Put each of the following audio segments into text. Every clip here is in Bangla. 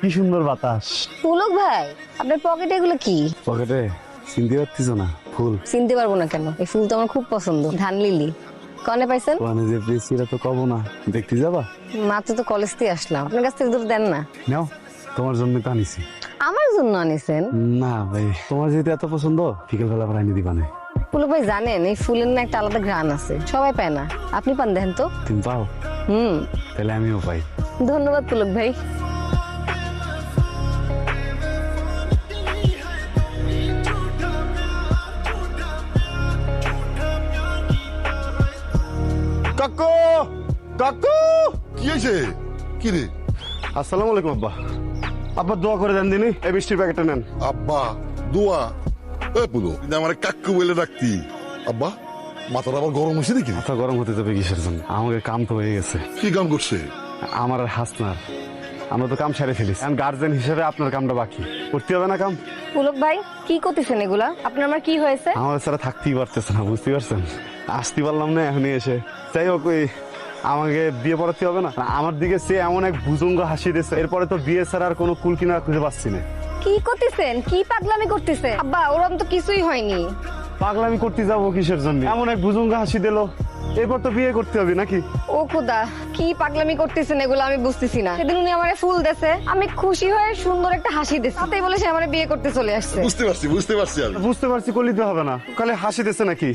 কি সুন্দর বাতাস। পুলক ভাই, আপনার পকেটে এগুলো কি? পকেটে চিনতে পারতিস না? ফুল। চিনতে পারবো না কেন? এই ফুল তো আমার খুব পছন্দ, ধান লিলি। কনে পাইছেন? মানে যে পেয়েছি এটা তো কব না, দেখতে যাবা? মাত্র তো কলেজ থেকে আসলাম, আপনার কাছ থেকে দুটো দেন না। নাও, তোমার জন্য তো আনিছি। আমার জন্য আনিছেন? না ভাই, তোমার যেহেতু এত পছন্দ, বিকেল বেলা আবার আনি দিবা না। পুলক ভাই জানেন, এই ফুলের না একটা আলাদা ঘ্রাণ আছে, সবাই পায় না। আপনি পান, দেখেন তো। তুমি পাও? তাহলে আমিও পাই। ধন্যবাদ পুলক ভাই। কাকু, কাকু, কি হয়েছে? কি রে? আসসালামু আলাইকুম আব্বা। আব্বা দোয়া করে দেন দিনই, এই বৃষ্টির প্যাকেটটা নেন। আব্বা দোয়া? এ পুলো, আমার কাকু বলে ডাকতি। আব্বা মাথাটা আবার গরম হয়েছে নাকি? মাথা গরম হতে যাবে কিসের জন্য? আমাকে কাম তো হয়ে গেছে। কি কাম করছে? আমার আর হাসনার, আমরা তো কাম সেরে ফেলিস। এখন গার্জেন হিসেবে আপনার কামটা বাকি, করতে হবে না কাম? পুলক ভাই, কি করতেছেন এগুলা? আপনার আমার কি হয়েছে? আমার ছাড়া থাকতেই পারতেছে না, বুঝতে পারছেন? আসতে পারলাম না এখনই এসে। যাই হোক, ওই আমাকে বিয়ে পড়াতে হবে না? আমার দিকে সে এমন এক ভুজঙ্গ হাসি দিয়েছে, এরপরে তো বিয়ে ছাড়া আর কোনো কুল কিনারা খুঁজে পাচ্ছি না। কি করতেছেন? কি পাগলামি করতেছেন? আব্বা, ওরম তো কিছুই হয়নি। পাগলামি করতে যাবো কিসের জন্য? এমন এক ভুজঙ্গ হাসি দিল, এরপর তো বিয়ে করতে হবে নাকি? ও খোদা, কি পাগলামি করতেছেন এগুলো আমি বুঝতেছি না। সেদিন উনি আমারে ফুল দেছে, আমি খুশি হয়ে সুন্দর একটা হাসি দিছি, তাতেই বলে সে আমারে বিয়ে করতে চলে আসছে। বুঝতে পারছি আমি। বুঝতে পারছি, কলিতে হবে না। কালে হাসি দিছে নাকি?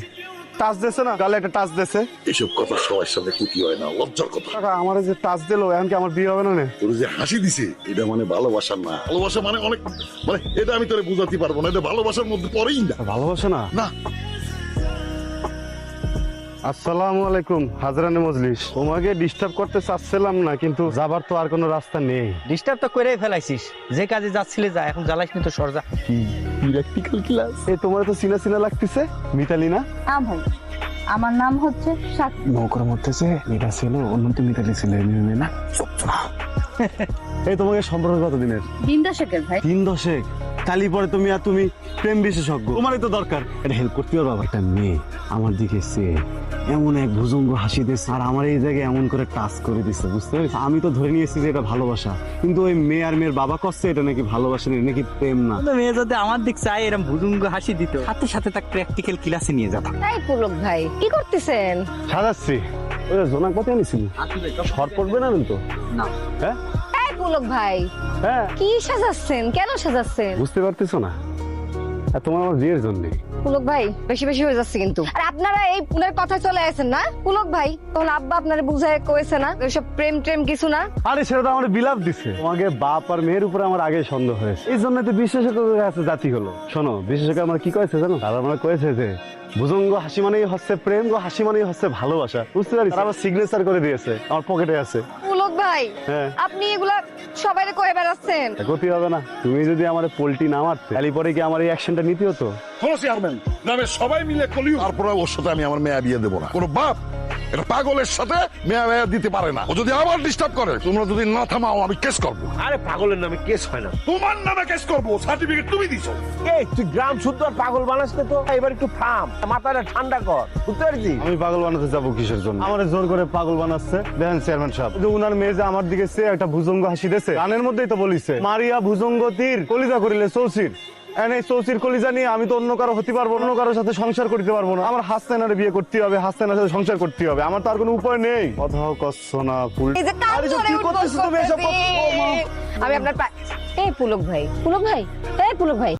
টাচ দিছে না? গালে একটা টাচ দিছে। এসব কথা সবার সামনে কুটি হয় না, লজ্জার কথা। কাকা, আমার যে টাচ দিল, এখন কি আমার বিয়ে হবে না? তোর যে হাসি দিছে, এটা মানে ভালোবাসা না। ভালোবাসা মানে অনেক, মানে এটা আমি তোরে বুঝাতে পারবো না। এটা ভালোবাসার মধ্যে পড়েই না। ভালোবাসা না? না। আসসালামু আলাইকুম হাজরানে মজলিস। তোমাকে ডিস্টার্ব করতে চাচ্ছিলাম না, কিন্তু যাবার তো আর কোনো রাস্তা নেই। ডিস্টার্ব তো করেই ফেলাইছিস, যে কাজে যাচ্ছিলে যা, এখন জ্বালাইস নি তো সরজা। কি প্র্যাকটিক্যাল ক্লাস? এই তোমার তো চিনা চিনা লাগতেছে, মিতালি না? ভাই, আমার নাম হচ্ছে সাক্ষী। নৌকার মধ্যে যে এটা ছিল, অন্য তো মিতালি ছিল, না? এই তোমাকে সম্পর্ক কতদিনের? দিন দশেকের ভাই। 3 দশেক? কালি পরে তুমি আর তুমি প্রেম বিশেষজ্ঞ, তোমারই তো দরকার এটা হেল্প করতে পারবা। একটা মেয়ে আমার দিকে সে এমন এক ভুজঙ্গ হাসি দিচ্ছে, আর আমার এই জায়গায় এমন করে টাচ করে দিচ্ছে, বুঝতে পারছি? আমি তো ধরে নিয়েছি যে এটা ভালোবাসা, কিন্তু ওই মেয়ে আর মেয়ের বাবা করছে এটা নাকি ভালোবাসা নেই, নাকি প্রেম না। মেয়ে যদি আমার দিক চাই এরকম ভুজুঙ্গ হাসি দিত, সাথে সাথে তাকে প্র্যাকটিক্যাল ক্লাসে নিয়ে যেতাম। তাই পুলক ভাই, কি করতেছেন? সাজাচ্ছি। ওই জোনাক পথে আনিছিলি, শর্ট পড়বে না কিন্তু? না। হ্যাঁ এই পুলক ভাই, হ্যাঁ, কি সাজাচ্ছেন? কেন সাজাচ্ছেন? বুঝতে পারতেছো না? আর তোমার আমার বিয়ের জন্য। পুলক ভাই, বেশি বেশি হয়ে যাচ্ছে কিন্তু। আর আপনারা এই ফুলের কথা চলে আসেন না পুলক ভাই? তখন আব্বা আপনারা বুঝায় কয়েছে না ওইসব প্রেম ট্রেম কিছু না? আরে সেটা তো আমার বিলাপ দিছে। তোমাকে বাপ আর মেয়ের উপরে আমার আগে সন্দেহ হয়েছে, এই জন্য তো বিশেষজ্ঞের কাছে জাতি হলো। শোনো, বিশেষজ্ঞ আমার কি কয়েছে জানো? তারা আমার কয়েছে যে ভুজঙ্গ হাসি মানেই হচ্ছে প্রেম, গো হাসি মানেই হচ্ছে ভালোবাসা, বুঝতে পারিস? আবার সিগনেচার করে দিয়েছে, আমার পকেটে আছে। পুলক ভাই, হ্যাঁ। আপনি এগুলা সবাই কয়ে বেড়াচ্ছেন। ক্ষতি হবে না? তুমি যদি আমার পোল্ট্রি না মারতে, তাহলে পরে কি আমার এই অ্যাকশনটা নিতে হতো? চেয়ারম্যান নামে সবাই মিলে কলিও, তারপরে ওর সাথে আমি আমার মেয়া বিয়ে দেবো না। কোনো বাপ এটা পাগলের সাথে মেয়া মেয়া দিতে পারে না। ও যদি আবার ডিস্টার্ব করে, তোমরা যদি না থামাও, আমি কেস করবো। আরে পাগলের নামে কেস হয় না। তোমার নামে কেস করবো, সার্টিফিকেট তুমি দিছো। এই তুই গ্রাম শুদ্ধ আর পাগল বানাস না তো। এবার একটু থাম, মাথাটা ঠান্ডা কর, বুঝতে পারছিস? আমি পাগল বানাতে যাবো কিসের জন্য? আমার জোর করে পাগল বানাচ্ছে। দেখেন চেয়ারম্যান সাহেব, যে উনার মেয়ে যে আমার দিকে সে একটা ভুজঙ্গ হাসি দিয়েছে, গানের মধ্যেই তো বলিছে, মারিয়া ভুজঙ্গ তীর কলিজা করিলে চৌচির। এই চৌচির কলিজা নিয়ে আমি তো অন্য কারো হতে পারবো, অন্য কারোর সাথে সংসার করতে পারবো না। আমার হাসনার বিয়ে করতে হবে, হাসনার সাথে সংসার করতে হবে, আমার তো আর কোনো উপায় নেই। কথাও কচ্ছ না ফুল। এই যে কান আরে এসব ধরে কি উঠবস করতেছো তুমি? এসব করতেছি। ও মা। আমি আপনার এই পুলক ভাই, পুলক ভাই, এই পুলক ভাই।